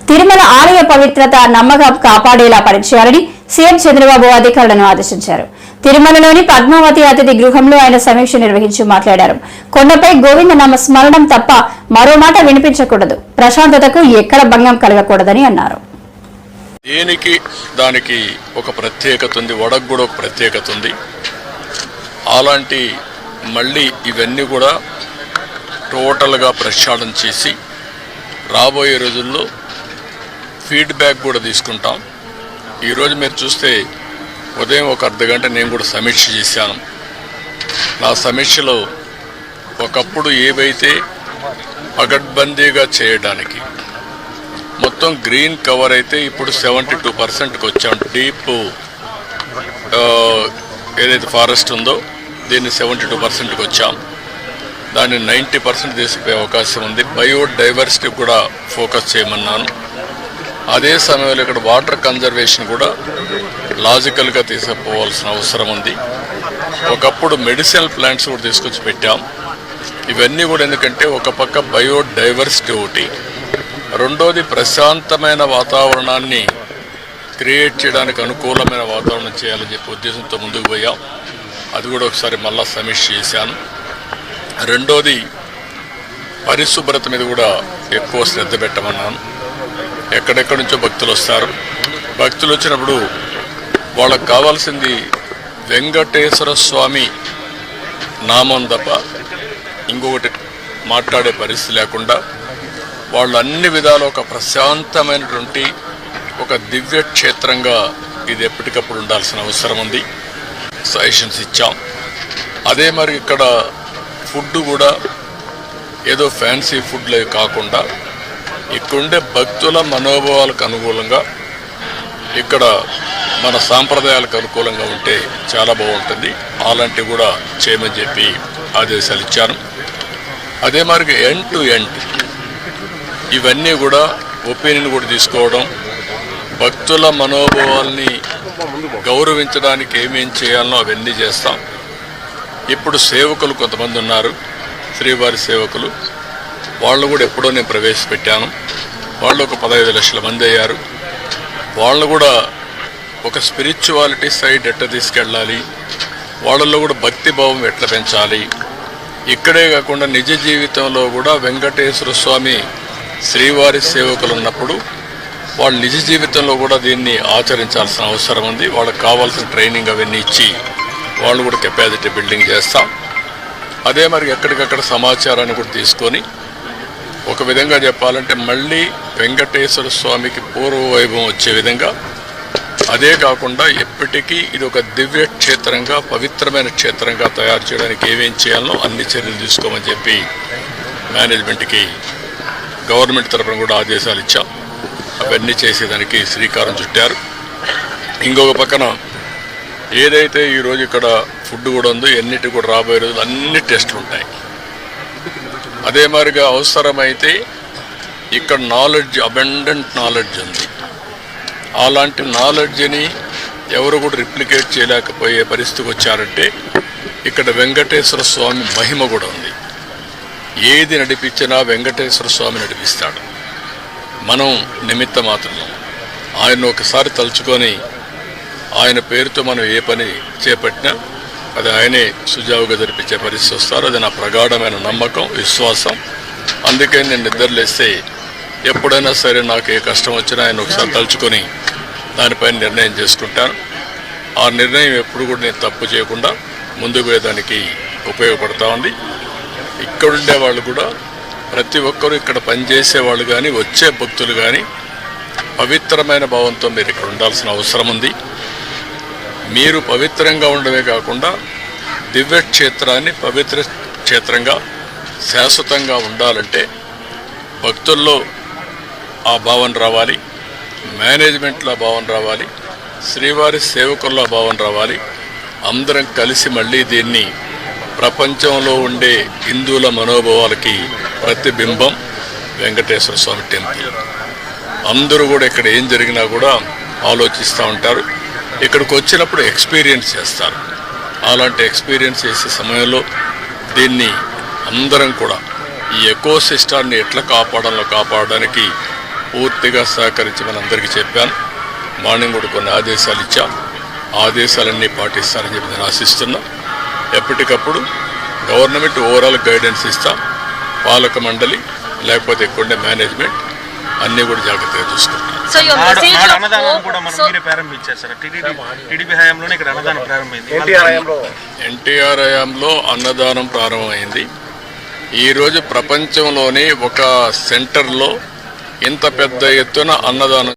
తిరుమల ఆలయ పవిత్రత నమ్మకం కాపాడేలా పనిచేయాలని సీఎం చంద్రబాబు అధికారులను ఆదేశించారు. తిరుమలలోని పద్మావతి అతిథి గృహంలో ఆయన సమీక్ష నిర్వహించి మాట్లాడారు. కొండపై గోవింద నామ స్మరణం తప్ప మరో మాట వినిపించకూడదు, ప్రశాంతతకు ఎక్కడ భంగం కలగకూడదని అన్నారు. దేనికి దానికి ఒక ప్రత్యేకత ఉంది, వడకు కూడా ఒక ప్రత్యేకత ఉంది. అలాంటి మళ్ళీ ఇవన్నీ కూడా టోటల్గా ప్రక్షాళన చేసి రాబోయే రోజుల్లో ఫీడ్బ్యాక్ కూడా తీసుకుంటాం. ఈరోజు మీరు చూస్తే ఉదయం ఒక అర్ధగంట నేను కూడా సమీక్ష చేశాను. నా సమీక్షలో ఒకప్పుడు ఏవైతే పగడ్బందీగా చేయడానికి మొత్తం గ్రీన్ కవర్ అయితే ఇప్పుడు 72%కి వచ్చాం. డీప్ ఏదైతే ఫారెస్ట్ ఉందో దీన్ని 72%కి వచ్చాం. దాన్ని 90% తీసుకుపోయే అవకాశం ఉంది. బయోడైవర్సిటీ కూడా ఫోకస్ చేయమన్నాను. అదే సమయంలో ఇక్కడ వాటర్ కన్జర్వేషన్ కూడా లాజికల్గా తీసుకుపోవాల్సిన అవసరం ఉంది. ఒకప్పుడు మెడిసినల్ ప్లాంట్స్ కూడా తీసుకొచ్చి పెట్టాం. ఇవన్నీ కూడా ఎందుకంటే ఒక పక్క బయోడైవర్సిటీ ఒకటి, రెండోది ప్రశాంతమైన వాతావరణాన్ని క్రియేట్ చేయడానికి అనుకూలమైన వాతావరణం చేయాలని చెప్పి ఉద్దేశంతో ముందుకు పోయాం. అది కూడా ఒకసారి మళ్ళా సమీక్ష చేశాను. రెండోది పరిశుభ్రత మీద కూడా ఎక్కువ శ్రద్ధ పెట్టమన్నాను. ఎక్కడెక్కడి నుంచో భక్తులు వస్తారు. భక్తులు వచ్చినప్పుడు వాళ్ళకు కావాల్సింది వెంకటేశ్వర స్వామి నామం తప్ప ఇంకొకటి మాట్లాడే పరిస్థితి లేకుండా వాళ్ళు అన్ని విధాలు ఒక ప్రశాంతమైనటువంటి ఒక దివ్య క్షేత్రంగా ఇది ఎప్పటికప్పుడు ఉండాల్సిన అవసరం ఉంది. సజెషన్స్ ఇచ్చాం. అదే మరి ఇక్కడ ఫుడ్ కూడా ఏదో ఫ్యాన్సీ ఫుడ్లే కాకుండా ఇక్కడుండే భక్తుల మనోభావాలకు అనుకూలంగా ఇక్కడ మన సాంప్రదాయాలకు అనుకూలంగా ఉంటే చాలా బాగుంటుంది. అలాంటివి కూడా చేయమని చెప్పి ఆదేశాలు ఇచ్చాను. అదే మరి ఎండ్ టు ఎండ్ ఇవన్నీ కూడా ఒపీనియన్ కూడా తీసుకోవడం, భక్తుల మనోభావాల్ని గౌరవించడానికి ఏమేం చేయాలనో అవన్నీ చేస్తాం. ఇప్పుడు సేవకులు కొంతమంది ఉన్నారు, శ్రీవారి సేవకులు. వాళ్ళు కూడా ఎప్పుడో నేను ప్రవేశపెట్టాను. వాళ్ళు ఒక 15 లక్షల మంది అయ్యారు. వాళ్ళు కూడా ఒక స్పిరిచువాలిటీ సైడ్ ఎట్లా తీసుకెళ్ళాలి, వాళ్ళల్లో కూడా భక్తి భావం ఎట్లా పెంచాలి, ఇక్కడే కాకుండా నిజ జీవితంలో కూడా వెంకటేశ్వర స్వామి శ్రీవారి సేవకులు ఉన్నప్పుడు వాళ్ళు నిజ జీవితంలో కూడా దీన్ని ఆచరించాల్సిన అవసరం ఉంది. వాళ్ళకి కావాల్సిన ట్రైనింగ్ అవన్నీ ఇచ్చి వాళ్ళు కూడా కెపాసిటీ బిల్డింగ్ చేస్తాం. అదే మరి ఎక్కడికక్కడ సమాచారాన్ని కూడా తీసుకొని ఒక విధంగా చెప్పాలంటే మళ్ళీ వెంకటేశ్వర స్వామికి పూర్వ వైభవం వచ్చే విధంగా, అదే కాకుండా ఎప్పటికీ ఇది ఒక దివ్య క్షేత్రంగా పవిత్రమైన క్షేత్రంగా తయారు చేయడానికి ఏమేం చేయాలో అన్ని చర్యలు తీసుకోమని చెప్పి మేనేజ్మెంట్కి గవర్నమెంట్ తరఫున కూడా ఆదేశాలు ఇచ్చాం. అవన్నీ చేసేదానికి శ్రీకారం చుట్టారు. ఇంకొక పక్కన ఏదైతే ఈరోజు ఇక్కడ ఫుడ్ కూడా ఉందో ఎన్నిటి కూడా రాబోయే రోజులు అన్ని టెస్టులు ఉంటాయి. అదే మాదిరిగా అవసరమైతే ఇక్కడ నాలెడ్జ్, అబండెంట్ నాలెడ్జ్ ఉంది. అలాంటి నాలెడ్జ్ని ఎవరు కూడా రిప్లికేట్ చేయలేకపోయే పరిస్థితికి వచ్చారంటే ఇక్కడ వెంకటేశ్వర స్వామి మహిమ కూడా ఉంది. ఏది నడిపించినా వెంకటేశ్వర స్వామి నడిపిస్తాడు. మనం నిమిత్త మాత్రమే. ఆయన ఒకసారి తలుచుకొని ఆయన పేరుతో మనం ఏ పని చేపట్టినా అది ఆయనే సుజావుగా జరిపించే పరిస్థితి వస్తారు. అది నా ప్రగాఢమైన నమ్మకం, విశ్వాసం. అందుకే నేను నిద్రలేస్తే ఎప్పుడైనా సరే నాకు ఏ కష్టం వచ్చినా ఆయన ఒకసారి తలుచుకొని దానిపైన నిర్ణయం చేసుకుంటాను. ఆ నిర్ణయం ఎప్పుడు కూడా నేను తప్పు చేయకుండా ముందుకు పోయేదానికి ఉపయోగపడతా ఉంది. ఇక్కడుండే వాళ్ళు కూడా ప్రతి ఒక్కరూ ఇక్కడ పనిచేసే వాళ్ళు కానీ వచ్చే భక్తులు కానీ పవిత్రమైన భావంతో మీరు ఇక్కడ ఉండాల్సిన అవసరం ఉంది. మీరు పవిత్రంగా ఉండడమే కాకుండా దివ్య క్షేత్రాన్ని పవిత్ర క్షేత్రంగా శాశ్వతంగా ఉండాలంటే భక్తుల్లో ఆ భావన రావాలి, మేనేజ్మెంట్లో ఆ భావన రావాలి, శ్రీవారి సేవకుల్లో ఆ భావన రావాలి. అందరం కలిసి మళ్ళీ దీన్ని ప్రపంచంలో ఉండే హిందువుల మనోభావాలకి ప్రతిబింబం వెంకటేశ్వర స్వామి టెంపుల్. అందరూ కూడా ఇక్కడ ఏం జరిగినా కూడా ఆలోచిస్తూ ఉంటారు. ఇక్కడికి వచ్చినప్పుడు ఎక్స్పీరియన్స్ చేస్తారు. అలాంటి ఎక్స్పీరియన్స్ చేసే సమయంలో దీన్ని అందరం కూడా ఈ ఎకో సిస్టాన్ని ఎట్లా కాపాడడానికి పూర్తిగా సహకరించమని అందరికీ చెప్పాను. మార్నింగ్ కూడా కొన్ని ఆదేశాలు ఇచ్చాం. ఆదేశాలన్నీ పాటిస్తారని చెప్పి నేను ఆశిస్తున్నా. ఎప్పటికప్పుడు గవర్నమెంట్ ఓవరాల్ గైడెన్స్ ఇస్తాం. పాలక మండలి లేకపోతే ఇక్కడ మేనేజ్మెంట్ అన్నీ కూడా జాగ్రత్తగా చూసుకుంటాం. ఎన్టీఆర్ హయాంలో అన్నదానం ప్రారంభమైంది. ఈరోజు ప్రపంచంలోని ఒక సెంటర్లో ఇంత పెద్ద ఎత్తున అన్నదానం